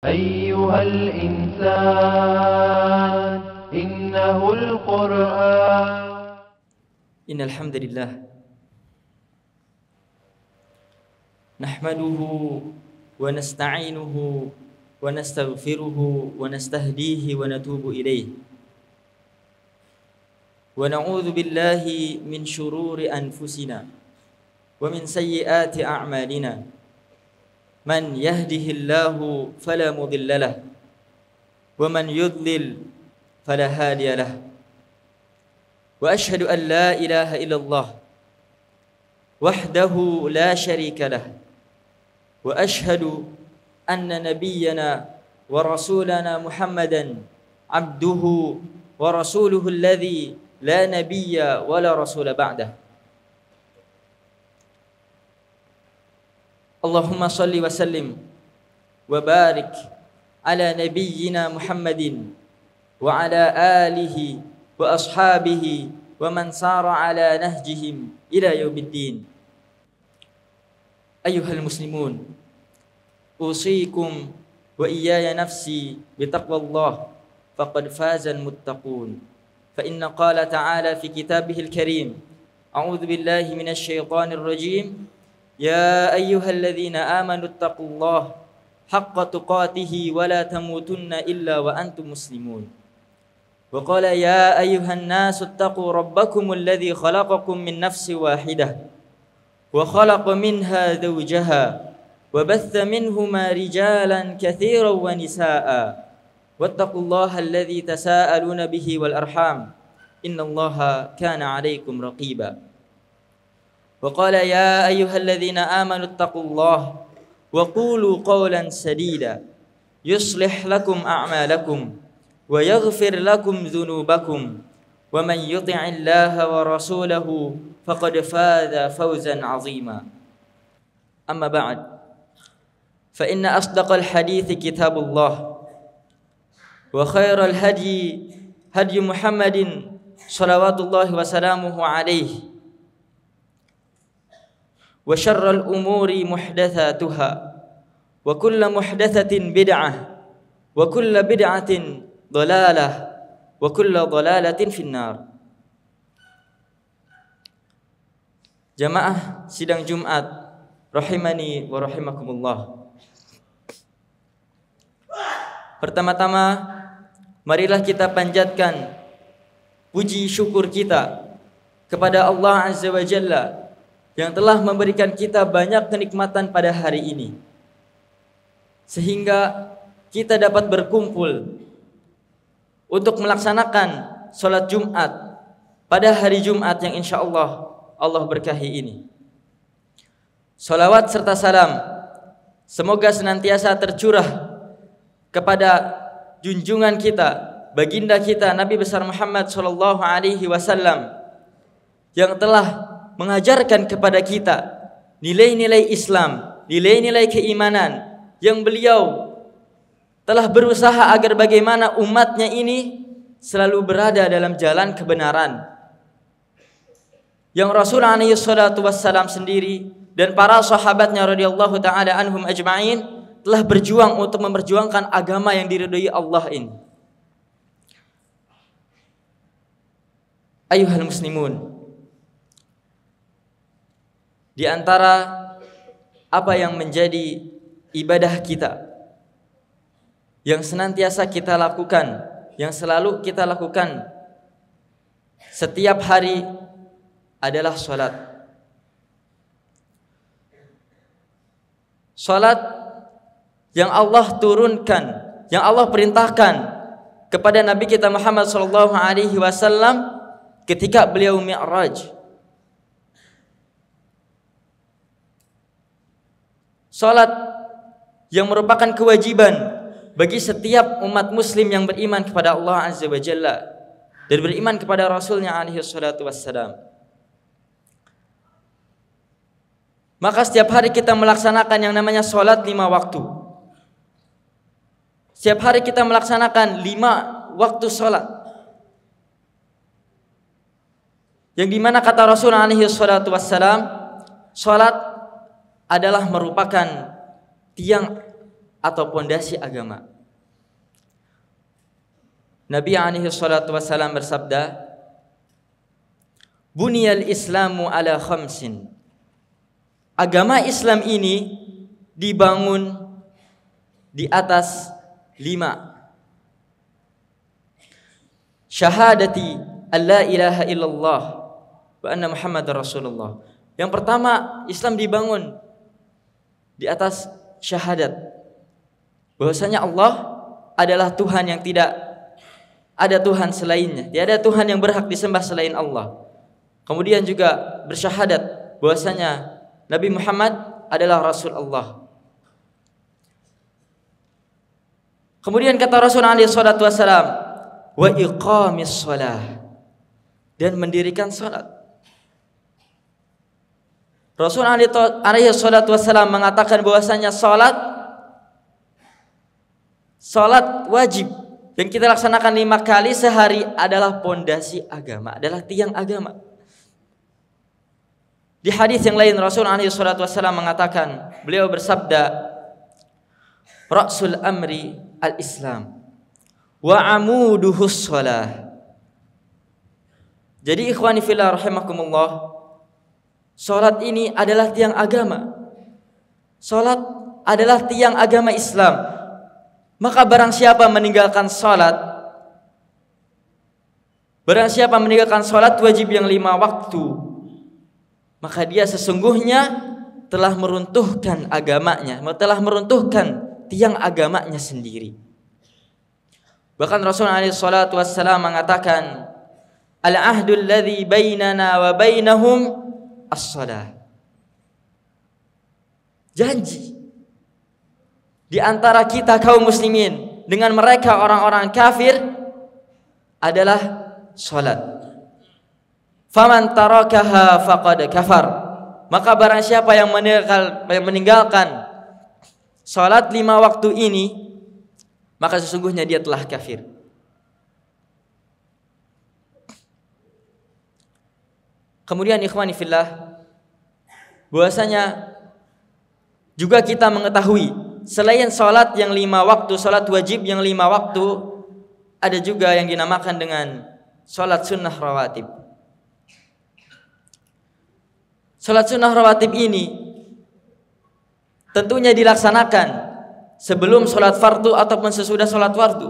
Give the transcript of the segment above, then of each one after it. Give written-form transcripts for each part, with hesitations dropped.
أيها الإنسان إنه القرآن. إن الحمد لله نحمده ونستعينه ونستغفره ونستهديه ونتوب إليه ونعوذ بالله من شرور أنفسنا ومن سيئات أعمالنا من يهده الله فلا مضل له ومن يضلل فلا هادي له وأشهد أن لا إله إلا الله وحده لا شريك له وأشهد أن نبينا ورسولنا محمدا عبده ورسوله الذي لا نبي ولا رسول بعده. اللهم صل وسلم وبارك على نبينا محمد وعلى آله وأصحابه ومن سار على نهجهم إلى يوم الدين. أيها المسلمون، أوصيكم وإياي نفسي بتقوى الله فقد فاز المتقون، فإن قال تعالى في كتابه الكريم: أعوذ بالله من الشيطان الرجيم، يا أيها الذين آمنوا اتقوا الله حق تقاته ولا تموتن إلا وأنتم مسلمون. وقال: يا أيها الناس اتقوا ربكم الذي خلقكم من نفس واحدة وخلق منها زوجها وبث منهما رجالا كثيرا ونساء واتقوا الله الذي تساءلون به والأرحام إن الله كان عليكم رقيبا. وقال: يا أيها الذين آمنوا اتقوا الله وقولوا قولا سديدا يصلح لكم أعمالكم ويغفر لكم ذنوبكم ومن يطع الله ورسوله فقد فاز فوزا عظيما. أما بعد، فإن أصدق الحديث كتاب الله وخير الهدي هدي محمد صلوات الله وسلامه عليه وشر الأمور محدثاتها وكل محدثة بدعة وكل بدعة ضلالة وكل ضلالة في النار. Jamaah sidang Jumat rahimani wa rahimakumullah. Pertama-tama marilah kita panjatkan puji syukur kita kepada Allah Azza wa Jalla yang telah memberikan kita banyak kenikmatan pada hari ini, sehingga kita dapat berkumpul untuk melaksanakan sholat Jumat pada hari Jumat yang insya Allah berkahi ini. Salawat serta salam semoga senantiasa tercurah kepada junjungan kita, baginda kita Nabi besar Muhammad sallallahu alaihi wasallam yang telah mengajarkan kepada kita nilai-nilai Islam, nilai-nilai keimanan yang beliau telah berusaha agar bagaimana umatnya ini selalu berada dalam jalan kebenaran. Yang Rasul alaihi salatu wassalam sendiri dan para sahabatnya radhiyallahu taala anhum ajma'in telah berjuang untuk memperjuangkan agama yang diridhai Allah ini. Ayuhal muslimun, di antara apa yang menjadi ibadah kita yang senantiasa kita lakukan, yang selalu kita lakukan setiap hari adalah salat. Salat yang Allah turunkan, yang Allah perintahkan kepada Nabi kita Muhammad sallallahu alaihi wasallam ketika beliau Mi'raj. Salat yang merupakan kewajiban bagi setiap umat muslim yang beriman kepada Allah Azza wa Jalla dan beriman kepada Rasulnya alaihi salatu wassalam. Maka setiap hari kita melaksanakan yang namanya salat 5 waktu. Setiap hari kita melaksanakan 5 waktu salat. Yang dimana kata Rasul alaihi salatu wassalam, salat adalah merupakan tiang atau pondasi agama. Nabi alaihi salatu wasallam bersabda, "Buniyal Islamu ala khamsin." Agama Islam ini dibangun di atas 5. Syahadati alla ilaha illallah wa anna Muhammadar Rasulullah. Yang pertama, Islam dibangun di atas syahadat bahwasanya Allah adalah Tuhan yang tidak ada Tuhan selainnya, tidak ada Tuhan yang berhak disembah selain Allah. Kemudian juga bersyahadat bahwasanya Nabi Muhammad adalah Rasul Allah. Kemudian kata Rasul alaihi salatu wasalam, wa iqamis shalah, dan mendirikan salat. Rasul alaihi salatu wasalam mengatakan bahwasanya salat wajib yang kita laksanakan 5 kali sehari adalah pondasi agama, adalah tiang agama. Di hadis yang lain Rasul alaihi salatu wasalam mengatakan, beliau bersabda, Ra'sul amri al-Islam wa amuduhus shalah. Jadi ikhwani fillah rahimakumullah, salat ini adalah tiang agama. Salat adalah tiang agama Islam. Maka barang siapa meninggalkan salat, wajib yang 5 waktu, maka dia sesungguhnya telah meruntuhkan agamanya, telah meruntuhkan tiang agamanya sendiri. Bahkan Rasulullah SAW mengatakan, al-ahdul ladzi bainana wa bainahum as-shalah. Janji di antara kita kaum muslimin dengan mereka orang-orang kafir adalah salat. Faman tarakaha faqad kafar. Maka barang siapa yang meninggalkan salat 5 waktu ini, maka sesungguhnya dia telah kafir. Kemudian ikhwani fillah, bahwasanya juga kita mengetahui selain salat yang 5 waktu, salat wajib yang 5 waktu, ada juga yang dinamakan dengan salat sunnah rawatib. Salat sunnah rawatib ini tentunya dilaksanakan sebelum salat fardu ataupun sesudah salat fardu.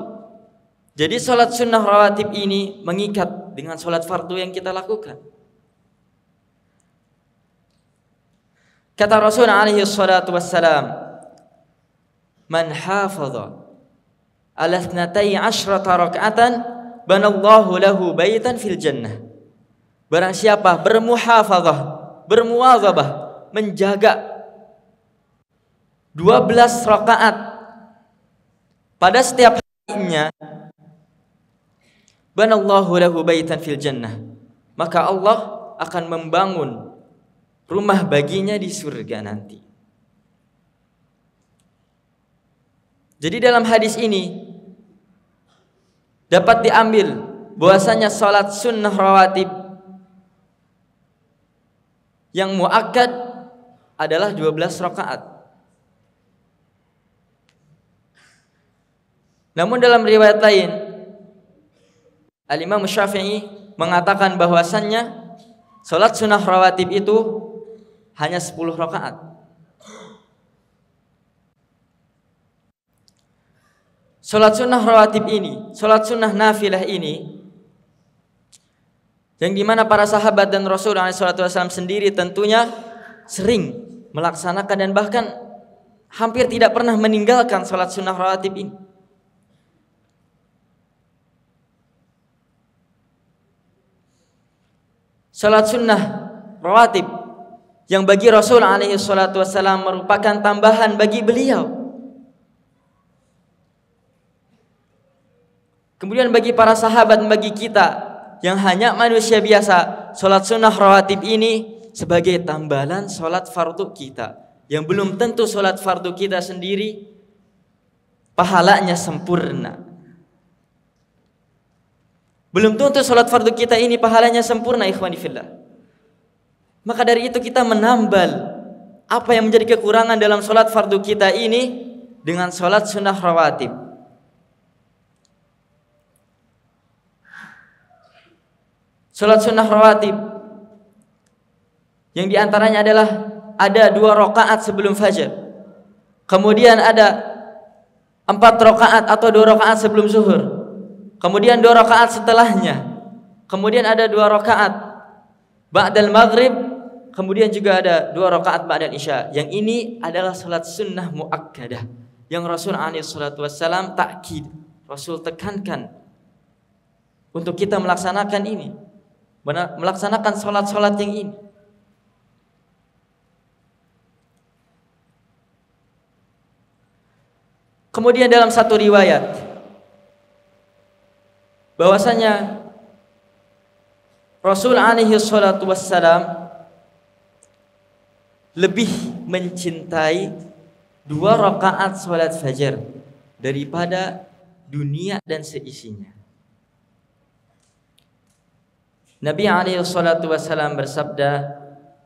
Jadi salat sunnah rawatib ini mengikat dengan salat fardu yang kita lakukan. Kata Rasul alaihi salatu wassalam, man hafadha ala 12 raka'atan banallahu lahu baitan fil jannah. Barang siapa bermuhafadzah, bermuwazabah, menjaga 12 rakaat pada setiap harinya, banallahu lahu baitan fil jannah, maka Allah akan membangun rumah baginya di surga nanti. Jadi dalam hadis ini dapat diambil bahwasanya salat sunnah rawatib yang muakkad adalah 12 rakaat. Namun dalam riwayat lain Al-Imam Syafi'i mengatakan bahwasannya salat sunnah rawatib itu hanya 10 rakaat. Salat sunnah rawatib ini, salat sunnah nafilah ini, yang dimana para sahabat dan Rasulullah SAW sendiri tentunya sering melaksanakan dan bahkan hampir tidak pernah meninggalkan salat sunnah rawatib ini. Salat sunnah rawatib yang bagi Rasul alaihi salatu wassalam merupakan tambahan bagi beliau. Kemudian bagi para sahabat, bagi kita yang hanya manusia biasa, salat sunnah rawatib ini sebagai tambahan salat fardu kita, yang belum tentu salat fardu kita sendiri pahalanya sempurna. Belum tentu salat fardu kita ini pahalanya sempurna, ikhwani fillah. Maka dari itu kita menambal apa yang menjadi kekurangan dalam salat fardu kita ini dengan sholat sunnah rawatib. Sholat sunnah rawatib yang diantaranya adalah ada 2 rakaat sebelum fajar, kemudian ada 4 rakaat atau 2 rakaat sebelum zuhur, kemudian 2 rakaat setelahnya, kemudian ada 2 rakaat ba'dal maghrib, kemudian juga ada 2 rakaat ba'dal isya. Yang ini adalah salat sunnah muakkadah yang Rasul alaihi salatu wassalam takkid, Rasul tekankan untuk kita melaksanakan ini, melaksanakan salat-salat yang ini. Kemudian dalam satu riwayat bahwasanya Rasul alaihi salatu wassalam lebih mencintai 2 rakaat salat fajar daripada dunia dan seisinya. Nabi alaihi salatu wassalam bersabda,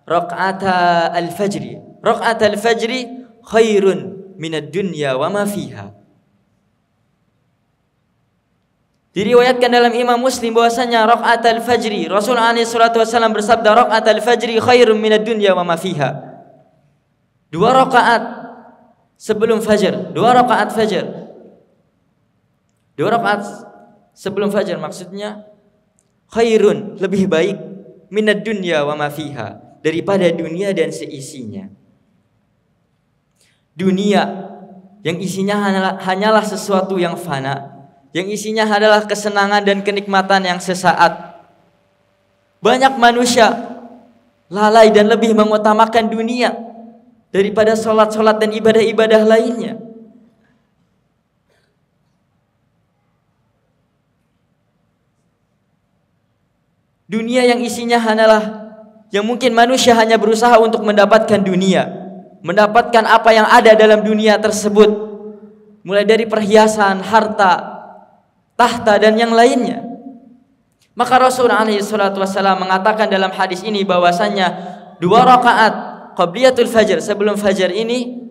rakaata al-fajri khairun minad dunya wa ma fiha. Diriwayatkan dalam Imam Muslim bahwasanya rakaat al-fajri, Rasul alaihi salatu wassalam bersabda, rakaat al-fajri khairun minad dunya wa ma fiha. 2 rakaat sebelum fajar, 2 rakaat fajar. 2 rakaat sebelum fajar maksudnya khairun, lebih baik, minad dunya wa ma fiha, daripada dunia dan seisinya. Dunia yang isinya hanyalah sesuatu yang fana, yang isinya adalah kesenangan dan kenikmatan yang sesaat. Banyak manusia lalai dan lebih mengutamakan dunia daripada sholat-sholat dan ibadah-ibadah lainnya. Dunia yang isinya hanyalah, yang mungkin manusia hanya berusaha untuk mendapatkan dunia, mendapatkan apa yang ada dalam dunia tersebut, mulai dari perhiasan, harta, tahta dan yang lainnya. Maka Rasul alaihi salatu wassalam mengatakan dalam hadis ini bahwasanya 2 rakaat qabliyatul fajar, sebelum fajar ini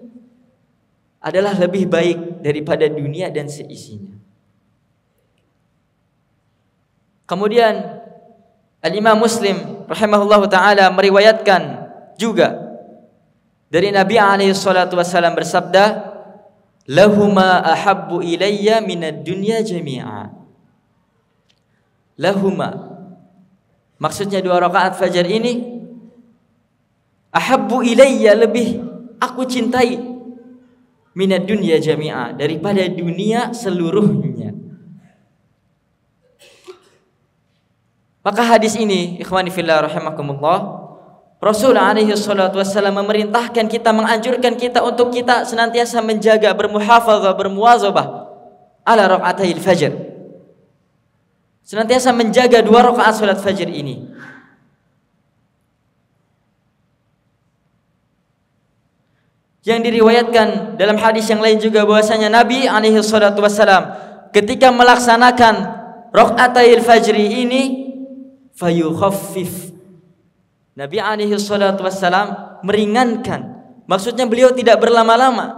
adalah lebih baik daripada dunia dan seisinya. Kemudian Al-Imam Muslim rahimahullahu ta'ala meriwayatkan juga dari Nabi alaihi salatu wassalam bersabda, lahuma ahabbu ilayya minad dunya jami'a. Lahuma, maksudnya 2 rakaat fajar ini, ahabbu ilayya, lebih aku cintai, minad dunya jami'a, daripada dunia seluruhnya. Maka hadis ini, ikhwani fillah rahimakumullah, Rasul alaihi salatu wassalam memerintahkan kita, menganjurkan kita untuk kita senantiasa menjaga, bermuhafazah, bermuwazabah ala rakaatayil fajr. Senantiasa menjaga 2 rakaat salat fajar ini. Yang diriwayatkan dalam hadis yang lain juga bahwasanya Nabi alaihi salatu wassalam ketika melaksanakan rakaatayil fajri ini fayukhaffif, Nabi alaihi salatu wassalam meringankan, maksudnya beliau tidak berlama-lama.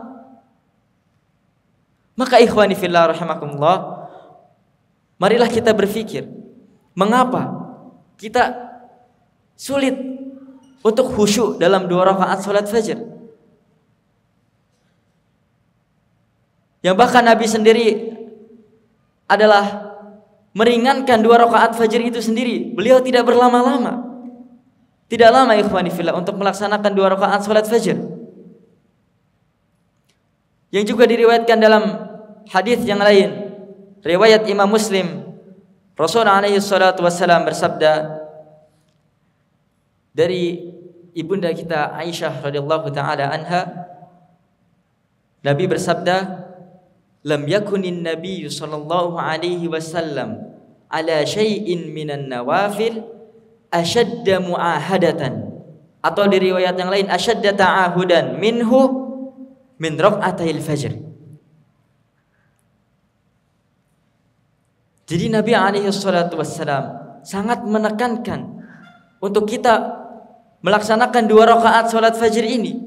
Maka ikhwani fillah rahimakumullah, marilah kita berpikir, mengapa kita sulit untuk khusyuk dalam 2 rakaat salat fajar, yang bahkan Nabi sendiri adalah meringankan 2 rakaat fajar itu sendiri. Beliau tidak berlama-lama, tidak lama ikhwani fillah untuk melaksanakan 2 rakaat salat fajar. Yang juga diriwayatkan dalam hadis yang lain, riwayat Imam Muslim, Rasul alaihi salatu wassalam bersabda dari ibunda kita Aisyah radhiyallahu taala anha, Nabi bersabda, lam yakunin nabiyyu sallallahu alaihi wasallam ala syai'in minan nawafil ashadda mu'ahadatan, atau di riwayat yang lain ashadda ta'ahudan minhu min rak'atayil fajr. Jadi Nabi alaihi salatu wassalam sangat menekankan untuk kita melaksanakan 2 rakaat salat fajar ini,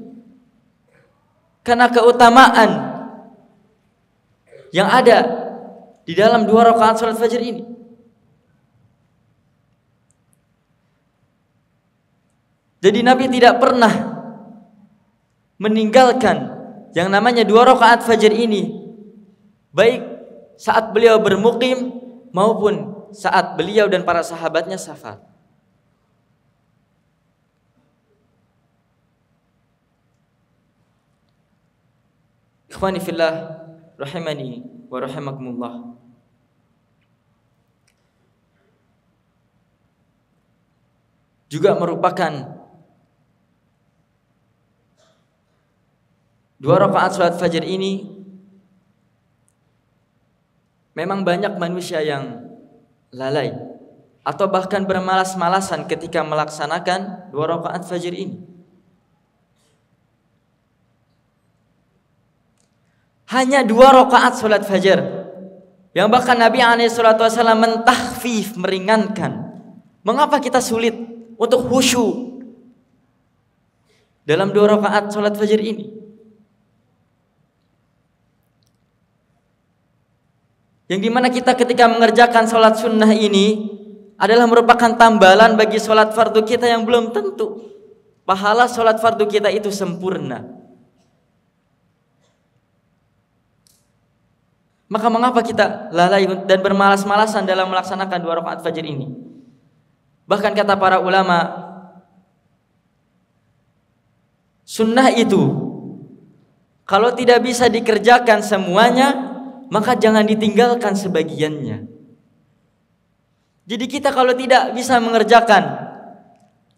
karena keutamaan yang ada di dalam 2 rakaat salat fajar ini. Jadi Nabi tidak pernah meninggalkan yang namanya 2 rakaat fajar ini, baik saat beliau bermukim maupun saat beliau dan para sahabatnya safar. Ikhwani fillah rahimani wa rahimakumullah. Juga merupakan 2 rakaat salat fajar ini memang banyak manusia yang lalai atau bahkan bermalas-malasan ketika melaksanakan 2 rakaat fajar ini. Hanya 2 rakaat salat fajar yang bahkan Nabi SAW mentahfif, meringankan. Mengapa kita sulit untuk khusyuk dalam 2 rakaat salat fajar ini? Yang dimana kita ketika mengerjakan sholat sunnah ini adalah merupakan tambalan bagi sholat fardu kita yang belum tentu pahala sholat fardu kita itu sempurna. Maka mengapa kita lalai dan bermalas-malasan dalam melaksanakan 2 rakaat fajar ini? Bahkan kata para ulama, sunnah itu kalau tidak bisa dikerjakan semuanya, maka jangan ditinggalkan sebagiannya. Jadi kita kalau tidak bisa mengerjakan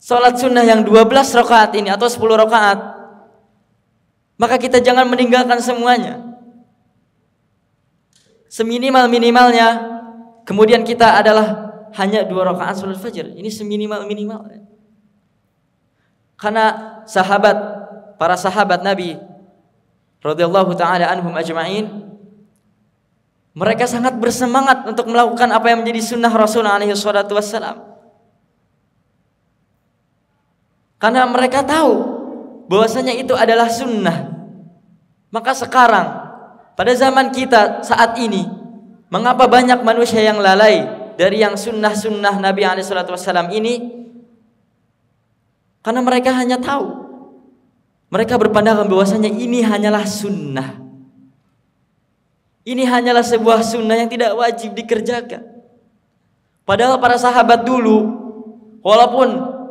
sholat sunnah yang 12 rakaat ini atau 10 rakaat, maka kita jangan meninggalkan semuanya. Seminimal-minimalnya, kemudian kita adalah hanya 2 rakaat sholat fajar. Ini seminimal-minimal. Karena para sahabat Nabi radhiyallahu ta'ala anhum ajma'in, mereka sangat bersemangat untuk melakukan apa yang menjadi sunnah Rasulullah SAW. Karena mereka tahu bahwasanya itu adalah sunnah. Maka sekarang, pada zaman kita saat ini, mengapa banyak manusia yang lalai dari yang sunnah-sunnah Nabi SAW ini? Karena mereka hanya tahu, mereka berpandangan bahwasanya ini hanyalah sunnah. Ini hanyalah sebuah sunnah yang tidak wajib dikerjakan. Padahal para sahabat dulu, walaupun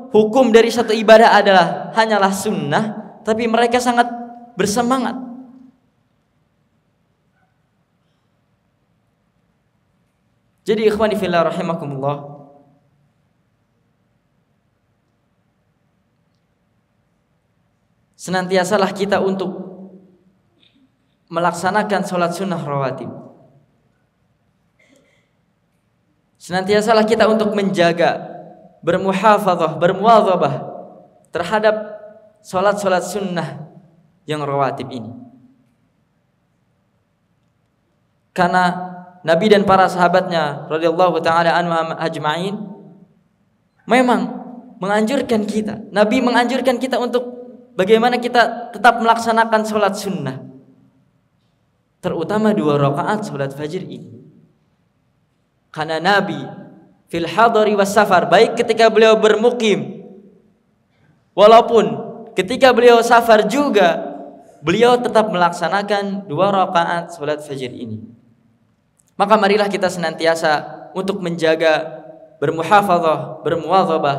hukum dari satu ibadah adalah hanyalah sunnah, tapi mereka sangat bersemangat. Jadi ikhwani fillah rahimakumullah, senantiasalah kita untuk melaksanakan sholat sunnah rawatib. Senantiasalah kita untuk menjaga, bermuhafadzah, bermuwadhabah terhadap sholat-sholat sunnah yang rawatib ini. Karena Nabi dan para sahabatnya radhiyallahu ta'ala anhum ajma'in memang menganjurkan kita. Nabi menganjurkan kita untuk bagaimana kita tetap melaksanakan sholat sunnah, terutama 2 rakaat salat fajar ini. Karena Nabi fil hadari was safar, baik ketika beliau bermukim walaupun ketika beliau safar juga, beliau tetap melaksanakan 2 rakaat salat fajar ini. Maka marilah kita senantiasa untuk menjaga, bermuhafadzah, bermuwadhabah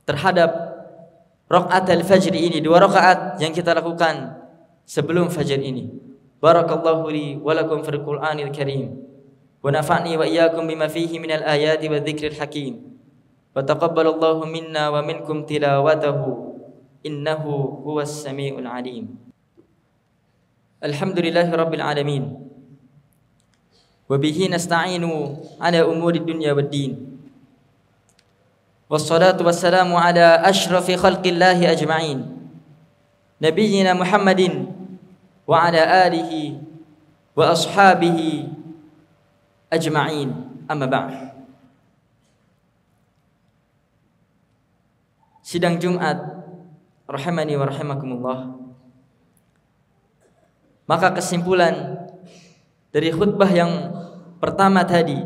terhadap rakaat al-fajr ini, 2 rakaat yang kita lakukan sebelum fajar ini. Barakallahu li wa lakum fil Qur'anil Karim wa nafa'ni wa iyyakum bima fihi minal ayati wadh-dhikril hakim wa taqabbalallahu minna wa minkum tilawatahu innahu huwas samiul alim. Alhamdulillahi rabbil alamin wa bihi nasta'inu ala umuri dunya waddin. Wassalatu wassalamu ala ashrafi khalqillahi ajma'in nabiyyina Muhammadin wa ala alihi wa ashabihi ajma'in, amma ba'd. Sidang Jumat rahimani wa rahimakumullah. Maka kesimpulan dari khutbah yang pertama tadi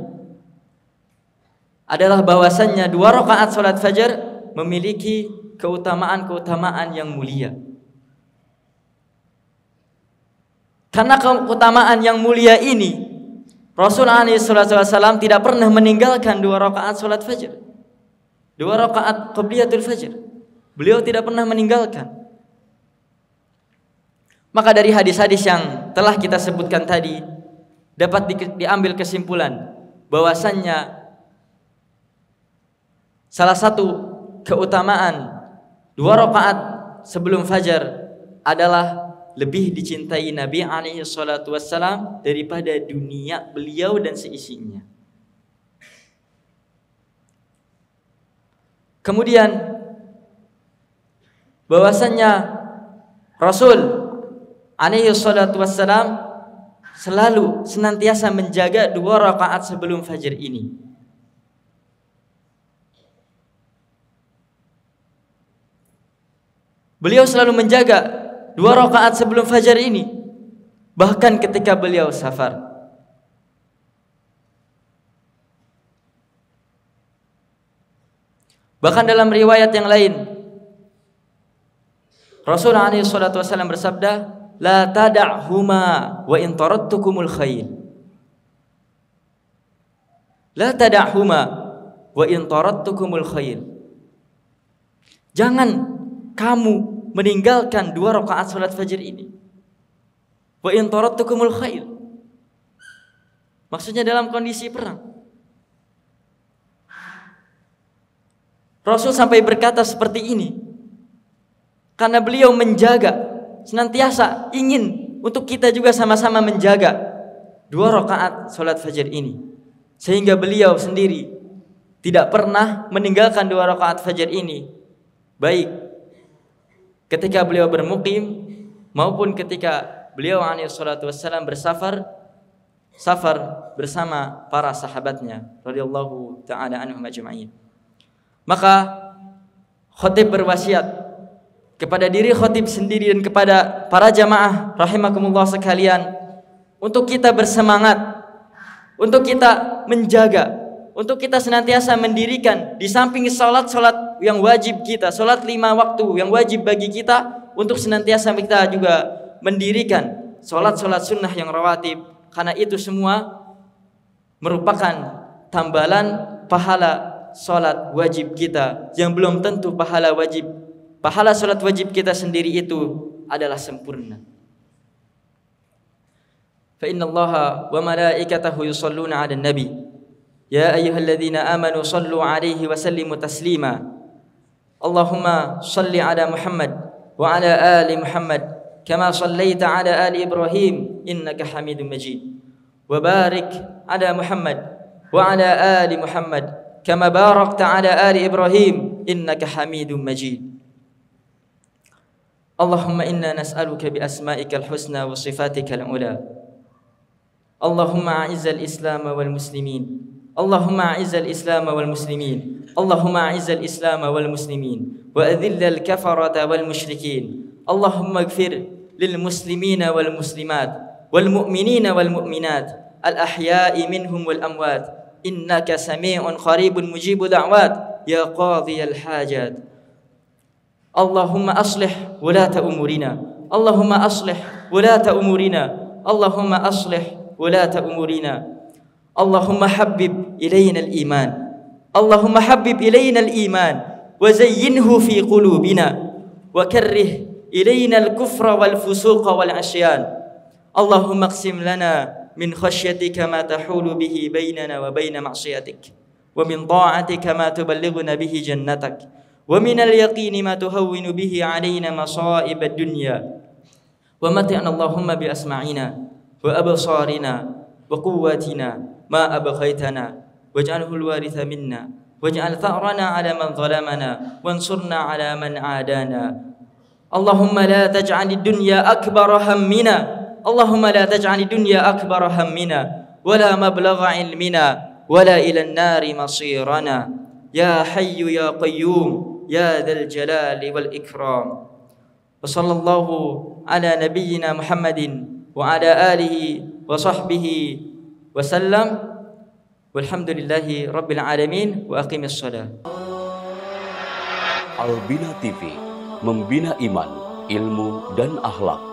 adalah bahwasannya 2 rakaat salat fajar memiliki keutamaan-keutamaan yang mulia. Karena keutamaan yang mulia ini, Rasulullah SAW tidak pernah meninggalkan 2 rakaat salat fajar, 2 rakaat qabliyatul fajr. Beliau tidak pernah meninggalkan. Maka dari hadis-hadis yang telah kita sebutkan tadi dapat diambil kesimpulan bahwasannya salah satu keutamaan 2 rakaat sebelum fajar adalah lebih dicintai Nabi alaihi salatu wassalam daripada dunia beliau dan seisinya. Kemudian bahwasannya Rasul alaihi salatu wassalam selalu senantiasa menjaga 2 rakaat sebelum fajar ini. Beliau selalu menjaga 2 rakaat sebelum fajar ini, bahkan ketika beliau safar. Bahkan dalam riwayat yang lain, Rasulullah SAW bersabda, "La tada'huma wa in tarattukumul khayl." La tada'huma wa in tarattukumul khayl. Jangan kamu meninggalkan 2 rakaat salat fajar ini. Wa in tarattukumul khayl. Maksudnya dalam kondisi perang. Rasul sampai berkata seperti ini karena beliau menjaga, senantiasa ingin untuk kita juga sama-sama menjaga 2 rakaat salat fajar ini, sehingga beliau sendiri tidak pernah meninggalkan 2 rakaat fajar ini, baik ketika beliau bermukim maupun ketika beliau alaihi salatu wassalam bersafar bersama para sahabatnya radhiyallahu taala anhum ajma'in. Maka khatib berwasiat kepada diri khatib sendiri dan kepada para jamaah rahimakumullah sekalian untuk kita bersemangat, untuk kita menjaga, untuk kita senantiasa mendirikan di samping salat-salat yang wajib kita, salat 5 waktu yang wajib bagi kita, untuk senantiasa kita juga mendirikan salat-salat sunnah yang rawatib, karena itu semua merupakan tambalan pahala salat wajib kita yang belum tentu pahala salat wajib kita sendiri itu adalah sempurna. Fa innallaha wa malaikatahu yusholluna 'alan nabi ya ayyuhalladzina amanu shallu 'alaihi wa sallimu taslima. Allahumma shalli 'ala Muhammad wa 'ala ali Muhammad kama shallaita 'ala ali Ibrahim innaka Hamidum Majid. Wa barik 'ala Muhammad wa 'ala ali Muhammad kama barakta 'ala ali Ibrahim innaka Hamidum Majid. Allahumma inna nas'aluka bi asma'ikal husna wa sifatikal ula. Allahumma a'izzal Islam wal muslimin. Allahumma a'izzal Islam wal muslimin. Allahumma a'izzal Islam wal muslimin wa adhillal kafarata wal musyrikin. Allahumma ighfir lil muslimina wal muslimat wal mu'minina wal mu'minat al ahya'i minhum wal amwat innaka sami'un qaribun mujibu da'wat ya qadhiyal hajat. Allahumma aslih wulata umurina. Allahumma aslih wulata umurina. Allahumma aslih wulata umurina. Allahumma habbib ilayna al-iman. Allahumma habbib ilayna al-iman wa zayyinhu fi qulubina wa karrih ilayna al-kufra wal fusuqa wal 'asyan. Allahumma aqsim lana min khashyatika ma tahulu bihi bainana wa baina ma'siyatik wa min ta'atika ma tuballighuna bihi jannatak wa min al-yaqini ma tuhawwinu bihi 'alaina masa'ib ad-dunya wa mat'ana Allahumma bi asma'ina wa absarina wa quwwatina ma abghaytana waj'alhu al-waritha minna waj'al tha'rana 'ala man zalamana wansurna 'ala man 'adana. Allahumma la taj'al ad-dunya akbara hammina. Allahumma la taj'al ad-dunya akbara hammina wala mablagha 'ilmina wala ila an-nari masirana ya hayyu ya qayyum ya dzal jalali wal ikram. Wa sallallahu ala nabiyyina Muhammadin wa ala alihi wa wa sahbihi wasallam. Walhamdulillahi rabbil alamin wa aqimis shalah. Al-Bina TV, membina iman, ilmu dan akhlak.